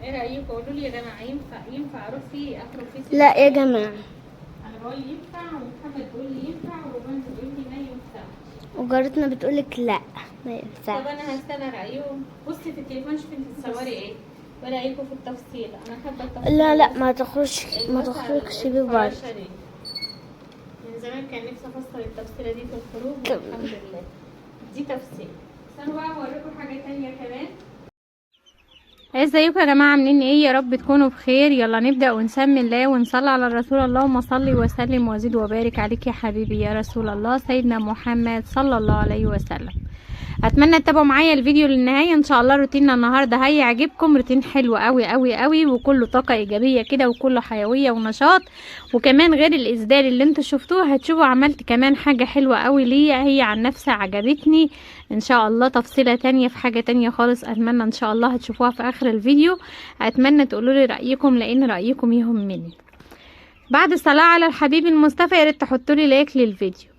ايه رايكم؟ قولوا لي يا جماعه، ينفع اروح فيه اخرج فيه؟ لا يا جماعة. انا بقول ينفع، ومحمد بيقول لي ينفع، وروبان بتقول لي ما ينفع، وجارتنا بتقولك لا ما طب ينفعش. انا هستنى رايهم. بصي في التليفون شوفي انت تصوري ايه، وايه رايكم في التفصيل؟ انا حابه التفصيل. لا ما تخرجش ببعض. من زمان كان نفسي افصل التفصيله دي في الخروج، والحمد لله دي تفصيل. استنوا بقى اوريكم حاجه تانية كمان. ازيكم يا جماعه، عاملين ايه؟ يا رب تكونوا بخير. يلا نبدا ونسمي الله ونصلي على الرسول. اللهم صل وسلم وزد وبارك عليك يا حبيبي يا رسول الله سيدنا محمد صلى الله عليه وسلم. اتمنى تتابعوا معايا الفيديو للنهايه ان شاء الله. روتيننا النهارده هيعجبكم، روتين حلو قوي قوي قوي، وكله طاقه ايجابيه كده، وكله حيويه ونشاط. وكمان غير الاسدال اللي انتوا شفتوه، هتشوفوا عملت كمان حاجه حلوه قوي ليا، هي عن نفسي عجبتني ان شاء الله. تفصيله تانية في حاجه تانية خالص، اتمنى ان شاء الله هتشوفوها في اخر الفيديو. اتمنى تقولوا لي رايكم، لان رايكم يهمني. بعد الصلاه على الحبيب المصطفى، يا ريت تحطوا لي لايك للفيديو.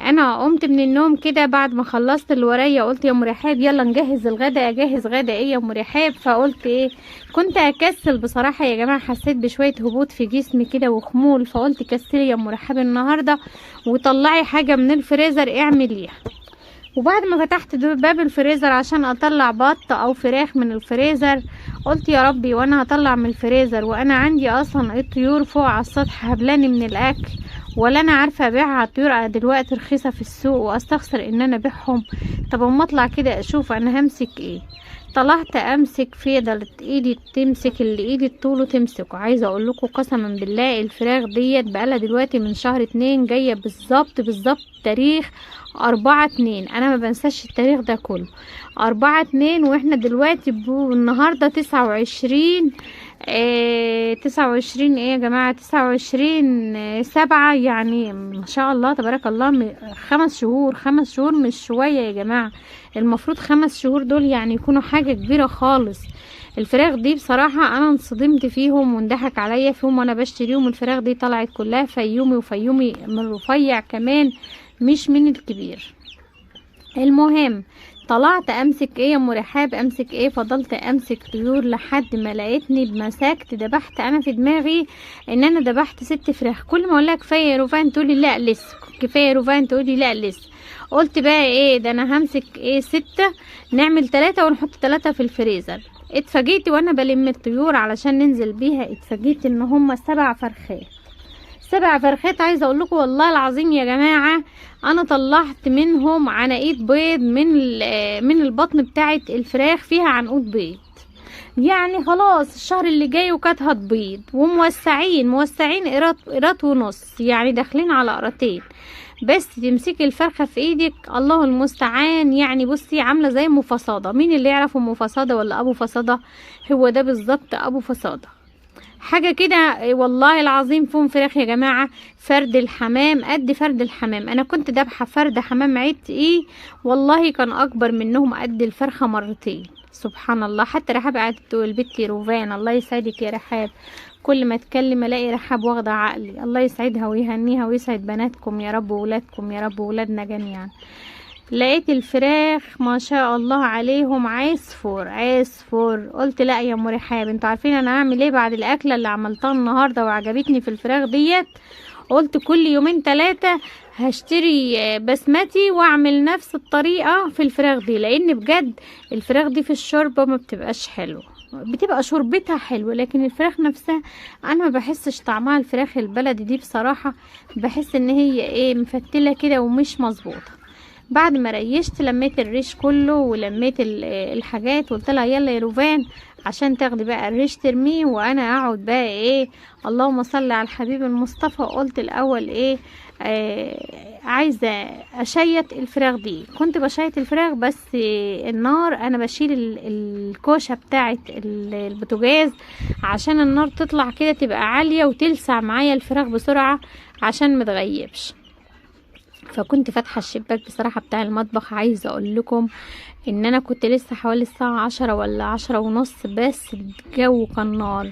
انا قمت من النوم كده بعد ما خلصت اللي ورايا، قلت يا ام رحاب يلا نجهز الغدا. اجهز غدا ايه يا ام رحاب؟ فقلت كنت اكسل بصراحه يا جماعه، حسيت بشويه هبوط في جسمي كده وخمول، فقلت كسلي يا ام رحاب النهارده وطلعي حاجه من الفريزر اعمليها. وبعد ما فتحت باب الفريزر عشان اطلع بط او فراخ من الفريزر، قلت يا ربي وانا هطلع من الفريزر وانا عندي اصلا الطيور فوق على السطح هبلاني من الاكل، ولا انا عارفه ابيعها؟ الطيور دلوقتي رخيصه في السوق واستخسر ان انا ابيعهم. طب اما اطلع كده اشوف انا همسك ايه. طلعت امسك فضلت ايدي تمسك اللي ايدي طوله تمسكه. عايزه اقول لكم قسما بالله الفراخ ديت بقالها دلوقتي من شهر 2 جايه بالظبط تاريخ 4/2. انا ما بنساش التاريخ ده كله. 4/2 واحنا دلوقتي النهارده 29. 29 ايه يا جماعة؟ 29/7. يعني ما شاء الله تبارك الله. 5 شهور مش شوية يا جماعة. المفروض 5 شهور دول يعني يكونوا حاجة كبيرة خالص. الفراخ دي بصراحة انا انصدمت فيهم واندحك عليا فيهم وانا بشتريهم. الفراخ دي طلعت كلها فيومي، وفيومي من رفيع كمان مش من الكبير. المهم طلعت امسك ايه يا ام رحاب؟ امسك ايه؟ فضلت امسك طيور لحد ما لقيتني بمسكت دبحت. انا في دماغي ان انا دبحت 6 فراخ. كل ما اقول لها كفايه يا روفان تقولي لا لسه، كفايه يا روفان تقولي لا لسه. قلت بقى ده انا همسك 6، نعمل 3 ونحط 3 في الفريزر. اتفاجئت وانا بلم الطيور علشان ننزل بيها، اتفاجئت ان هم 7 فرخات. 7 فرخات. عايزه اقول لكم والله العظيم يا جماعه انا طلعت منهم عناقيد بيض من البطن بتاعه الفراخ، فيها عنقود بيض. يعني خلاص الشهر اللي جاي وكانت هتبيض. وموسعين قيراط ونص، يعني داخلين على قراتين. بس تمسكي الفرخه في ايدك الله المستعان. يعني بصي عامله زي ام فصاده. مين اللي يعرف ام فصاده ولا ابو فصاده؟ هو ده بالظبط ابو فصاده. حاجة كده والله العظيم. فيهم فراخ يا جماعة فرد الحمام قد فرد الحمام. انا كنت دابحة فرد حمام عدت والله كان اكبر منهم قد الفرخة مرتين. سبحان الله. حتى رحاب قعدت تقول بنتي روفان الله يسعدك يا رحاب، كل ما اتكلم الاقي رحاب واخدة عقلي. الله يسعدها ويهنيها ويسعد بناتكم يا رب، وولادكم يا رب، وولادنا جميعا. لقيت الفراخ ما شاء الله عليهم عصفور. قلت لا يا ام رحاب، انتوا عارفين انا هعمل ايه بعد الاكله اللي عملتها النهارده وعجبتني في الفراخ ديت؟ قلت كل 2-3 هشتري بسمتي واعمل نفس الطريقه في الفراخ دي، لان بجد الفراخ دي في الشوربه ما بتبقاش حلوه. بتبقى شوربتها حلوه لكن الفراخ نفسها انا ما بحسش طعمها. الفراخ البلدي دي بصراحه بحس ان هي مفتله كده ومش مظبوطه. بعد ما ريشت لميت الريش كله ولميت الحاجات، قلت لها يلا يا روفان عشان تاخدي بقى الريش ترميه وانا اقعد بقى اللهم صل على الحبيب المصطفى. قلت الاول عايزه اشيط الفراخ دي. كنت بشيط الفراخ بس النار انا بشيل الكوشه بتاعه البوتاجاز عشان النار تطلع كده تبقى عاليه وتلسع معايا الفراخ بسرعه عشان متغيبش. فكنت فاتحه الشباك بصراحه بتاع المطبخ. عايزه اقول لكم ان انا كنت لسه حوالي الساعه 10 ولا 10:30 بس الجو كان نار.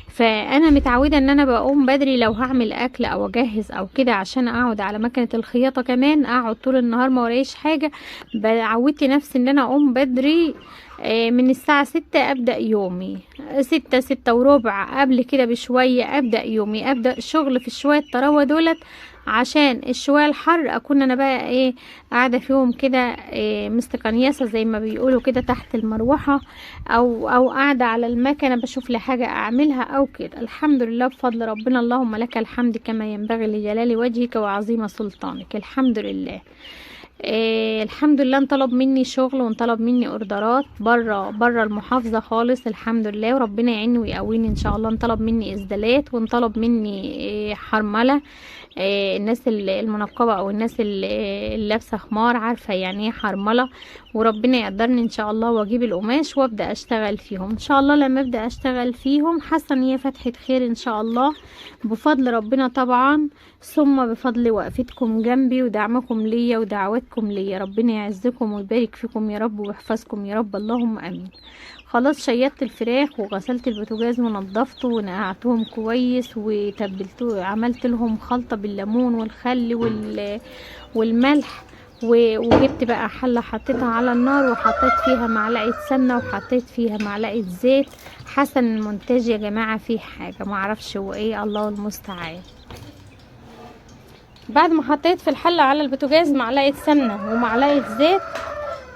فانا متعوده ان انا بقوم بدري لو هعمل اكل او اجهز او كده عشان اقعد على مكنه الخياطه، كمان اقعد طول النهار ما ورايش حاجه. عودت نفسي ان انا اقوم بدري من الساعة 6 أبدأ يومي، 6 6 وربع، قبل كده بشوية أبدأ يومي، أبدأ شغل في شوية الطراوة دولت، عشان الشوية الحر أكون أنا بقى ايه قاعدة فيهم كده مستقنيسة زي ما بيقولوا كده تحت المروحة، أو قاعدة على المكنة بشوف لي حاجة أعملها أو كده. الحمد لله بفضل ربنا، اللهم لك الحمد كما ينبغي لجلال وجهك وعظيم سلطانك. الحمد لله. الحمد لله انطلب مني شغل وانطلب مني اوردرات بره المحافظة خالص، الحمد لله، وربنا يعيني ويقويني ان شاء الله. انطلب مني اسدالات، وانطلب مني حرملة، الناس المنقبة او الناس اللي لابسة خمار عارفة يعني ايه حرملة، وربنا يقدرني ان شاء الله واجيب القماش وابدا اشتغل فيهم ان شاء الله. لما ابدا اشتغل فيهم حاسه ان هي فتحة خير ان شاء الله بفضل ربنا طبعا، ثم بفضل وقفتكم جنبي ودعمكم ليا ودعواتكم ليا. ربنا يعزكم ويبارك فيكم يا رب ويحفظكم يا رب، اللهم امين. خلاص شيطت الفراخ وغسلت البوتاجاز ونضفته ونقعتهم كويس وتبلته، عملت لهم خلطة بالليمون والخل والملح، وجبت بقى حلة حطيتها على النار وحطيت فيها معلقة سمنة وحطيت فيها معلقة زيت. حسن المونتاج يا جماعة فيه حاجة معرفش هو ايه، الله المستعان. بعد ما حطيت في الحلة على البوتاجاز معلقة سمنة ومعلقة زيت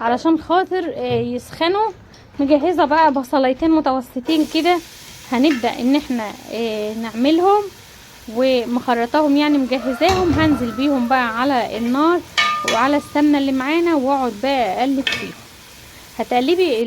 علشان خاطر يسخنوا، مجهزة بقى بصلايتين متوسطين كده هنبدأ ان احنا نعملهم، ومخرطاهم يعني مجهزاهم، هنزل بيهم بقى على النار وعلى السمنة اللي معانا واقعد بقى اقلب فيهم. هتقلبي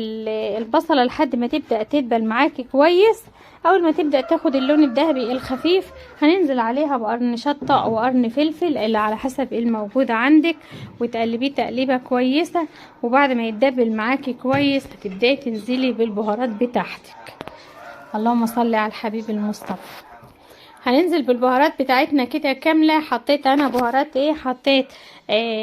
البصلة لحد ما تبدأ تدبل معاكي كويس. اول ما تبدأ تاخد اللون الذهبي الخفيف هننزل عليها بقرن شطة او قرن فلفل اللي على حسب الموجود عندك، وتقلبيه تقليبة كويسة. وبعد ما يتدبل معاكي كويس هتبدأي تنزلي بالبهارات بتاعتك. اللهم صل على الحبيب المصطفى. هننزل بالبهارات بتاعتنا كده كاملة. حطيت انا بهارات ايه، حطيت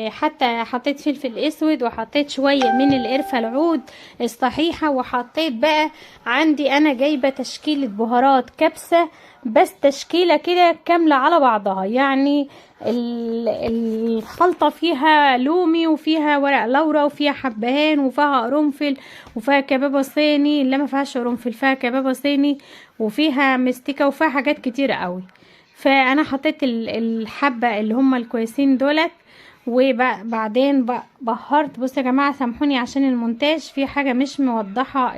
حتى حطيت فلفل اسود، وحطيت شوية من القرفة العود الصحيحة، وحطيت بقى عندي انا جايبة تشكيلة بهارات كبسة، بس تشكيلة كده كاملة على بعضها، يعني الخلطة فيها لومي وفيها ورق لورا وفيها حبهان وفيها قرنفل وفيها كبابة صيني، لا ما فيهاش قرنفل، فيها كبابة صيني وفيها مستكة وفيها حاجات كتيرة قوي. فانا حطيت الحبة اللي هم الكويسين دولت، وبعدين بهرت. بصوا يا جماعة سامحوني عشان المونتاج في حاجة مش موضحة،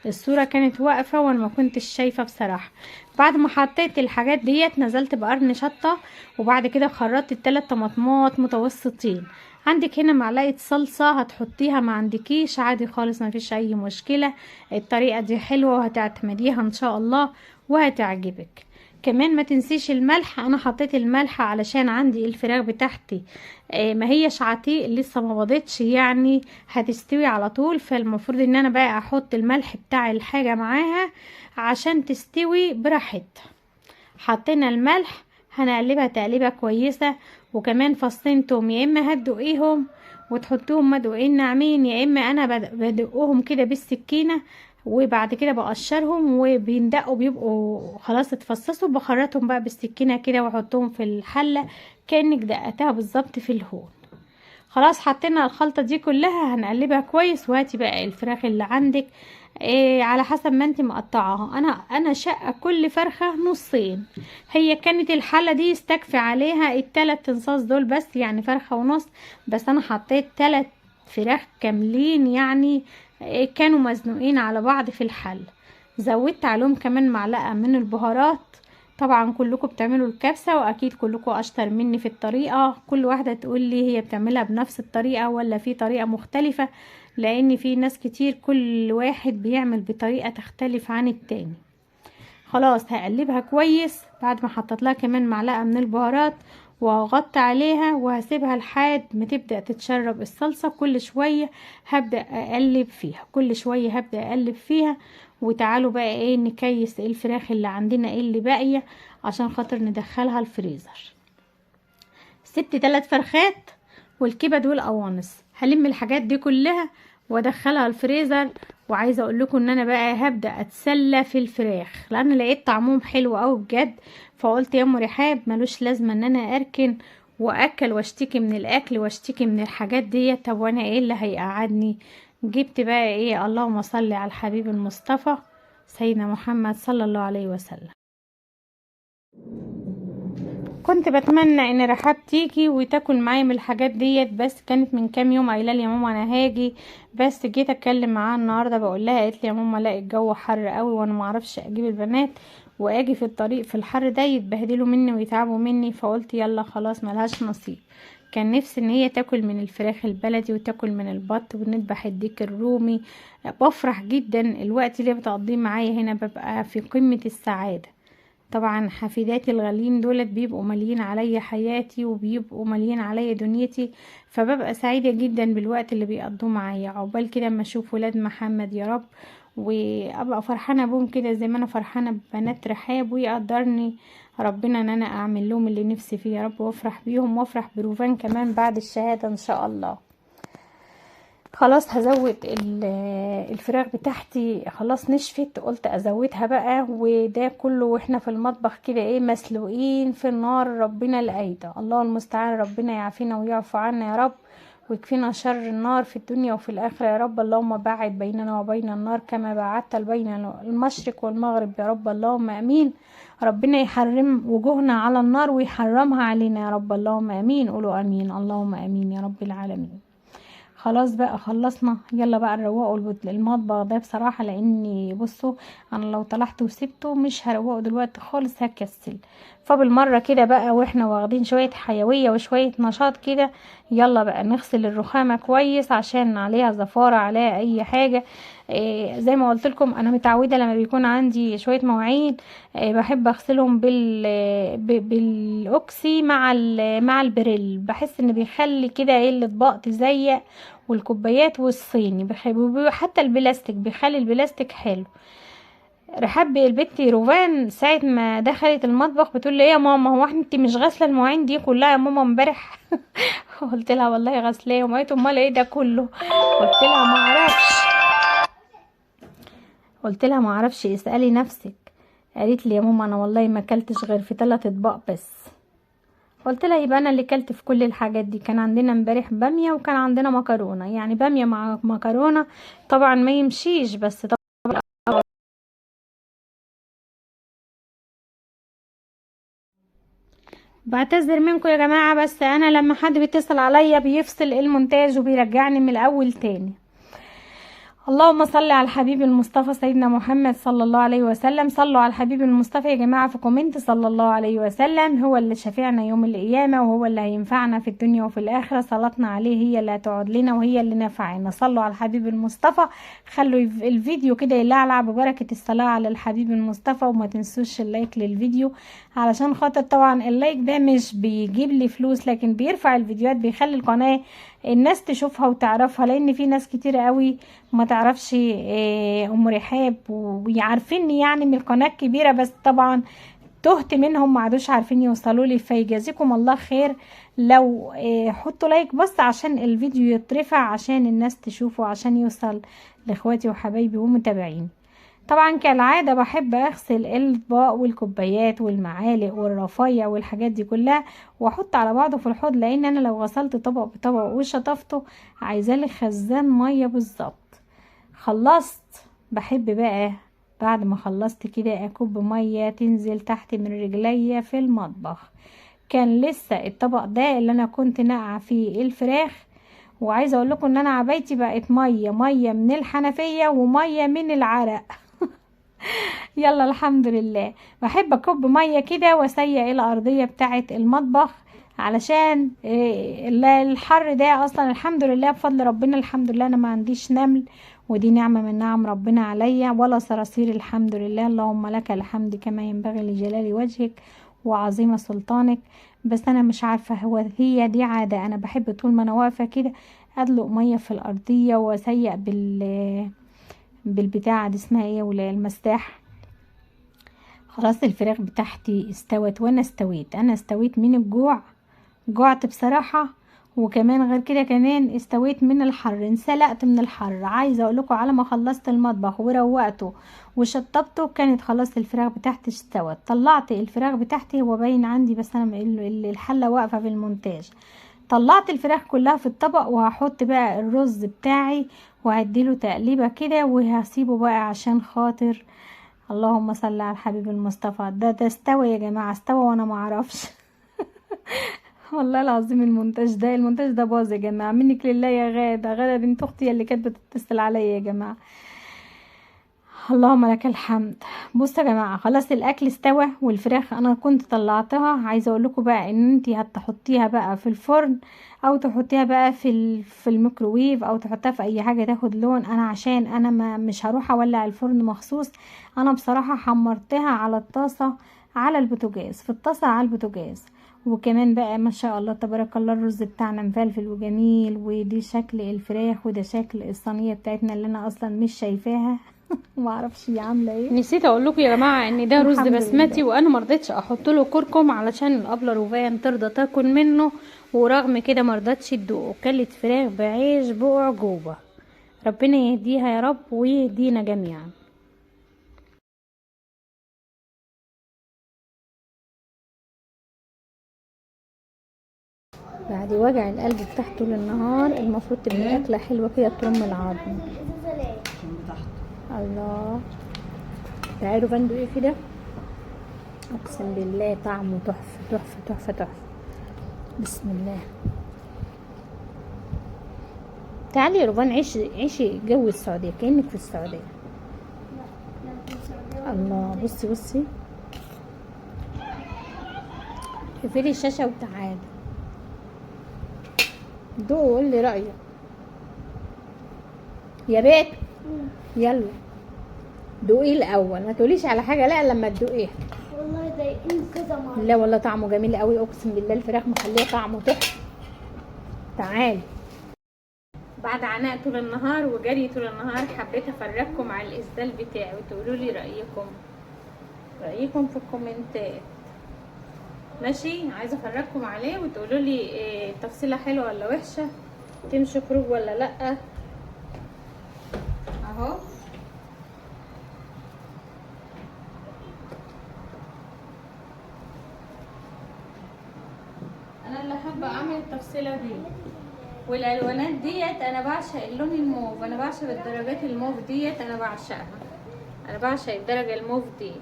الصورة كانت واقفة وانا ما كنتش شايفة بصراحة. بعد ما حطيت الحاجات ديت نزلت بقرن شطة، وبعد كده خرطت ال3 طماطمات متوسطين. عندك هنا معلقة صلصة هتحطيها، ما عندكيش عادي خالص ما فيش اي مشكلة. الطريقة دي حلوة وهتعتمديها ان شاء الله وهتعجبك. كمان ما تنسيش الملح، انا حطيت الملح علشان عندي الفراخ بتاعتي ما هيش عتيق لسه ما بضتش، يعني هتستوي على طول، فالمفروض ان انا بقى احط الملح بتاع الحاجة معاها عشان تستوي براحتها. حطينا الملح، هنقلبها تقليبه كويسه. وكمان فصين توم، يا اما هتدقيهم وتحطوهم مدقوقين ناعمين، يا اما انا بدقهم كده بالسكينه وبعد كده بقشرهم وبيندقوا بيبقوا خلاص اتفصصوا، بخرطهم بقى بالسكينه كده واحطهم في الحله كانك دقتها بالظبط في الهون. خلاص حطينا الخلطه دي كلها هنقلبها كويس. وهاتي بقى الفراخ اللي عندك على حسب ما انت مقطعاها. انا شقه كل فرخه نصين، هي كانت الحله دي يستكفي عليها ال3 تنصاص دول بس، يعني فرخه ونص، بس انا حطيت 3 فراخ كاملين، يعني كانوا مزنوقين على بعض في الحل. زودت عليهم كمان معلقه من البهارات. طبعا كلكم بتعملوا الكبسه واكيد كلكم اشطر مني في الطريقه، كل واحده تقول لي هي بتعملها بنفس الطريقه ولا في طريقه مختلفه، لان في ناس كتير كل واحد بيعمل بطريقه تختلف عن التاني. خلاص هقلبها كويس بعد ما حطيت لها كمان معلقه من البهارات، وهغطي عليها وهسيبها لحد ما تبدا تتشرب الصلصه. كل شويه هبدا اقلب فيها، كل شويه هبدا اقلب فيها. وتعالوا بقى ايه نكيس الفراخ اللي عندنا اللي باقيه عشان خاطر ندخلها الفريزر. سبت 3 فرخات والكبد والقوانص، هلم الحاجات دي كلها وادخلها الفريزر. وعايزه اقول لكم ان انا بقى هبدا اتسلى في الفراخ لان لقيت طعمهم حلو قوي بجد، فقلت يا ام رحاب ملوش لازمه ان انا اركن واكل واشتكي من الاكل واشتكي من الحاجات دي، طب وانا ايه اللي هيقعدني جبت بقى ايه، اللهم صل على الحبيب المصطفى سيدنا محمد صلى الله عليه وسلم. كنت بتمنى ان رحاب تيجي وتاكل معايا من الحاجات ديت، بس كانت من كام يوم قايله لي يا ماما انا هاجي، بس جيت اتكلم معاها النهارده بقول لها، قالت لي يا ماما لا الجو حر قوي وانا ما اعرفش اجيب البنات واجي في الطريق في الحر ده يتبهدلوا مني ويتعبوا مني، فقلت يلا خلاص ملهاش نصيب. كان نفسي ان هي تاكل من الفراخ البلدي وتاكل من البط ونذبح الديك الرومي. بفرح جدا الوقت اللي بتقضيه معايا هنا، ببقى في قمة السعادة. طبعا حفيداتي الغاليين دولت بيبقوا مالين عليا حياتي وبيبقوا مالين عليا دنيتي، فببقى سعيدة جدا بالوقت اللي بيقضوه معايا. عقبال كده اما اشوف ولاد محمد يا رب، وابقى فرحانة بهم كده زي ما انا فرحانة ببنات رحاب، ويقدرني ربنا ان انا اعمل لهم اللي نفسي فيه يا رب، وافرح بيهم وافرح بروفان كمان بعد الشهادة ان شاء الله. خلاص هزود الفراخ بتاعتي، خلاص نشفت، قلت ازودها بقى، وده كله واحنا في المطبخ كده ايه مسلوقين في النار، ربنا الايده الله المستعان، ربنا يعافينا ويعفو عنا يا رب، ويكفينا شر النار في الدنيا وفي الاخره يا رب. اللهم باعد بيننا وبين النار كما باعدت بين المشرق والمغرب يا رب، اللهم امين. ربنا يحرم وجوهنا على النار ويحرمها علينا يا رب، اللهم امين. قولوا امين، اللهم امين يا رب العالمين. خلاص بقى خلصنا، يلا بقى نروقوا المطبخ ده بصراحة، لاني بصوا انا لو طلعت وسبته مش هروقه دلوقتي خالص، هكسل. فبالمرة كده بقى واحنا واخدين شوية حيوية وشوية نشاط كده، يلا بقى نغسل الرخامة كويس عشان عليها زفارة عليها اي حاجة. زي ما قلت لكم انا متعودة لما بيكون عندي شوية مواعين بحب اغسلهم بالاوكسي مع البريل، بحس ان بيخلي كده ايه الاطباق تزيق، والكوبايات والصيني بحب، حتى البلاستيك بيخلي البلاستيك حلو. رحاب البت روفان ساعة ما دخلت المطبخ بتقول لي ايه يا ماما، هو انت مش غاسله المواعين دي كلها يا ماما امبارح؟ قلت لها والله غاسلاهم. قالت امال ايه ده كله؟ قلت لها ما اعرفش، اسالي نفسك. قالت لي يا ماما انا والله ما اكلتش غير في 3 اطباق بس. قلت لها يبقى انا اللي كلت في كل الحاجات دي. كان عندنا امبارح باميه وكان عندنا مكرونه، يعني باميه مع مكرونه طبعا ما يمشيش، بس طبعا بعتذر منكم يا جماعه، بس انا لما حد بيتصل عليا بيفصل المونتاج وبيرجعني من الاول تاني. اللهم صل على الحبيب المصطفى سيدنا محمد صلى الله عليه وسلم. صلوا على الحبيب المصطفى يا جماعة في كومنت، صلى الله عليه وسلم، هو اللي شفيعنا يوم القيامة وهو اللي هينفعنا في الدنيا وفي الآخرة. صلاتنا عليه هي اللي هتقعد لنا وهي اللي نفعنا. صلوا على الحبيب المصطفى، خلوا الفيديو كده يلعلع ببركة الصلاة على الحبيب المصطفى، وما تنسوش اللايك للفيديو علشان خاطر طبعا اللايك ده مش بيجيب لي فلوس، لكن بيرفع الفيديوهات، بيخلي القناة الناس تشوفها وتعرفها، لان في ناس كتير قوي ما تعرفش ام رحاب ويعرفين يعني من القناه الكبيره، بس طبعا تهت منهم ما عادوش عارفين يوصلوا لي. فيجازيكم الله خير لو حطوا لايك بس عشان الفيديو يترفع، عشان الناس تشوفه، عشان يوصل لاخواتي وحبايبي ومتابعين. طبعا كالعادة بحب اغسل الاطباق والكوبايات والمعالق والرفايع والحاجات دي كلها واحط على بعضه في الحوض، لان انا لو غسلت طبق بطبق وشطفته عايزالي خزان مية بالظبط. خلصت، بحب بقى بعد ما خلصت كده اكب مية تنزل تحت من رجليا في المطبخ. كان لسه الطبق ده اللي انا كنت ناقعه فيه الفراخ، وعايزه اقول لكم ان انا عبايتي بقت ميه من الحنفيه وميه من العرق. يلا الحمد لله. بحب اكب ميه كده واسيق الارضيه بتاعه المطبخ علشان الحر ده اصلا الحمد لله بفضل ربنا، الحمد لله انا ما عنديش نمل، ودي نعمه من نعم ربنا عليا، ولا صراصير الحمد لله. اللهم لك الحمد كما ينبغي لجلال وجهك وعظيم سلطانك. بس انا مش عارفه هي دي عاده، انا بحب طول ما انا واقفه كده ادلق ميه في الارضيه واسيق بالبتاعه دي اسمها ايه ولا المساح. خلاص الفراخ بتاعتي استوت وانا استويت، من الجوع، جوعت بصراحة، وكمان غير كده كمان استويت من الحر، انسلقت من الحر. عايزة اقول لكم على ما خلصت المطبخ وروقته وشطبته كانت خلاص الفراخ بتاعتي استوت. طلعت الفراخ بتاعتي، هو باين عندي بس انا الحلة واقفة في المونتاج. طلعت الفراخ كلها في الطبق وهحط بقى الرز بتاعي وهديله تقليبه كده وهسيبه بقى عشان خاطر اللهم صل على الحبيب المصطفى. ده استوى يا جماعه، استوى وانا ما اعرفش. والله العظيم المونتاج ده باظ يا جماعه، منك لله يا غاده بنت اختي اللي كانت بتتصل عليا يا جماعه. اللهم لك الحمد. بصوا يا جماعه خلاص الاكل استوى، والفراخ انا كنت طلعتها. عايزه اقول لكم بقى ان انتي هتحطيها بقى في الفرن او تحطيها بقى في الميكروويف او تحطيها في اي حاجه تاخد لون. انا عشان انا ما مش هروح اولع الفرن مخصوص، انا بصراحه حمرتها على الطاسه على البوتاجاز، في الطاسه على البوتاجاز. وكمان بقى ما شاء الله تبارك الله الرز بتاعنا مفلفل وجميل، ودي شكل الفراخ وده شكل الصينيه بتاعتنا اللي انا اصلا مش شايفاها. ما اعرفش هي عامله ايه. نسيت اقول لكم يا جماعه ان ده رز بسمتي، وانا ما رضيتش احط له كركم علشان الابله روفان ترضى تاكل منه، ورغم كده ما رضتش تدوقه. كلت فراخ بعيش باعجوبه. ربنا يهديها يا رب ويهدينا جميعا. بعد وجع القلب بتاعته طول النهار المفروض تبقى اكله حلوه كده ترم العظم. الله، تعالوا فندق ايه كده، اقسم بالله طعمه تحفه تحفه تحفه تحفه. بسم الله. تعالي يا روبان عيشي جو السعوديه كانك في السعوديه. الله، بصي اقفلي الشاشه وتعالي دوق وقول لي رايك يا بيت. يلا دوقيه الاول، ما تقوليش على حاجه لا لما تدوقيها. والله ضايقين كذا مرة. لا والله طعمه جميل قوي، اقسم بالله الفراخ مخليه طعمه تحفه. تعالي. بعد عناء طول النهار وجري طول النهار حبيت افرجكم على الاسدال بتاعي وتقولوا لي رايكم في الكومنتات. ماشي، عايزه افرجكم عليه وتقولوا لي إيه تفصيله حلوه ولا وحشه، تمشي خروج ولا لا. اهو انا اللي حابه اعمل التفصيله دي، والالوانات ديت انا بعشق اللون الموف، انا بعشق الدرجات الموف ديت، انا بعشقها، انا بعشق الدرجه الموف دي.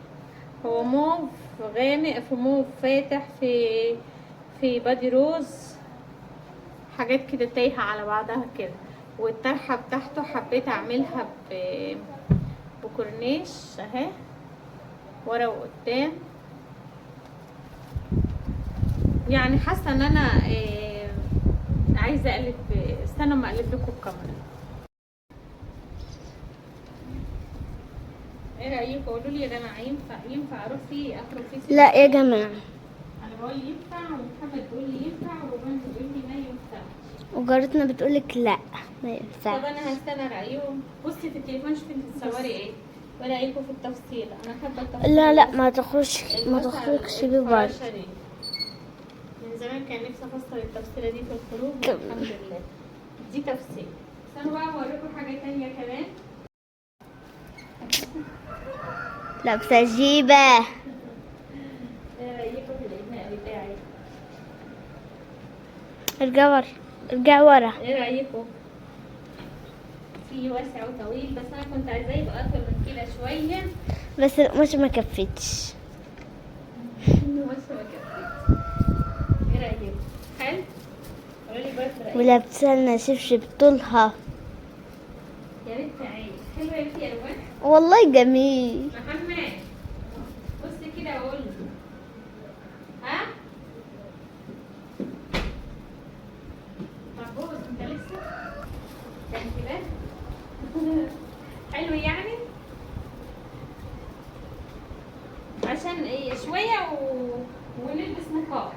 هو موف غامق في موف فاتح في بادي روز، حاجات كده تايهه على بعضها كده. والطرحه بتاعته حبيت اعملها بكورنيش اهي ورا وقدام. يعني حاسه ان انا عايزه اقلب، استنوا ما اقلب لكم الكاميرا. ايه رايكم؟ قولوا لي يا جماعه ينفع اروح فيه اخرج فيه؟ لا يا جماعة، انا بقول ينفع ومحمد بيقول لي ينفع وروبان بتقول لي ما ينفعش وجارتنا بتقولك لا ما طب ينفعش. انا هستنى رايهم. بصي في التليفون شوفي انت بتصوري ايه ورايكم في التفصيل. انا حابه التفصيل. لا ما تخرجش بيه بره. من زمان كان نفسي افصل التفصيله دي في الخروج والحمد لله دي تفصيل. استنوا بقى اوريكم حاجه تانية كمان. لابسة جيبة. ايه رايكم في الابناء بتاعي؟ ارجع ورا. ايه رايكم؟ في واسع وطويل، بس انا كنت عايزاه يبقى اطول من كده شويه، بس القماشة ما كفتش. ايه رايكم؟ حلو؟ قولوا لي برضه رايكم. ولابسة لنا شبشب طولها. يا ريت تعالي. حلو يا بنتي يا روان؟ والله جميل. محمد بصي كده وقولي ها؟ مبوظ انت لسه؟ ده انتباه؟ حلو يعني؟ عشان ايه شوية ونلبس نقاب.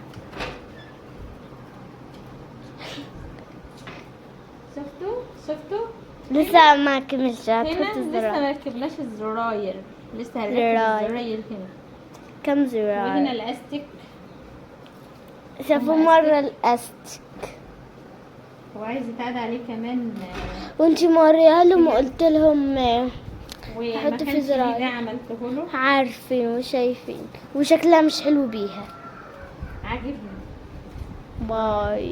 شفتوا؟ لسه ما كملش. هنا هتحط لسه الزراير. ما ركبناش الزراير، لسه هنركب زراير. الزراير هنا. كم وهنا زراير؟ الاستيك. شافوا مرة الأستك وعايز يتعاد عليه كمان وانتي موريها لهم وقلت لهم وما حط في كانش زراير. ده عملته له. عارفين وشايفين وشكلها مش حلو بيها. عاجبني. باي.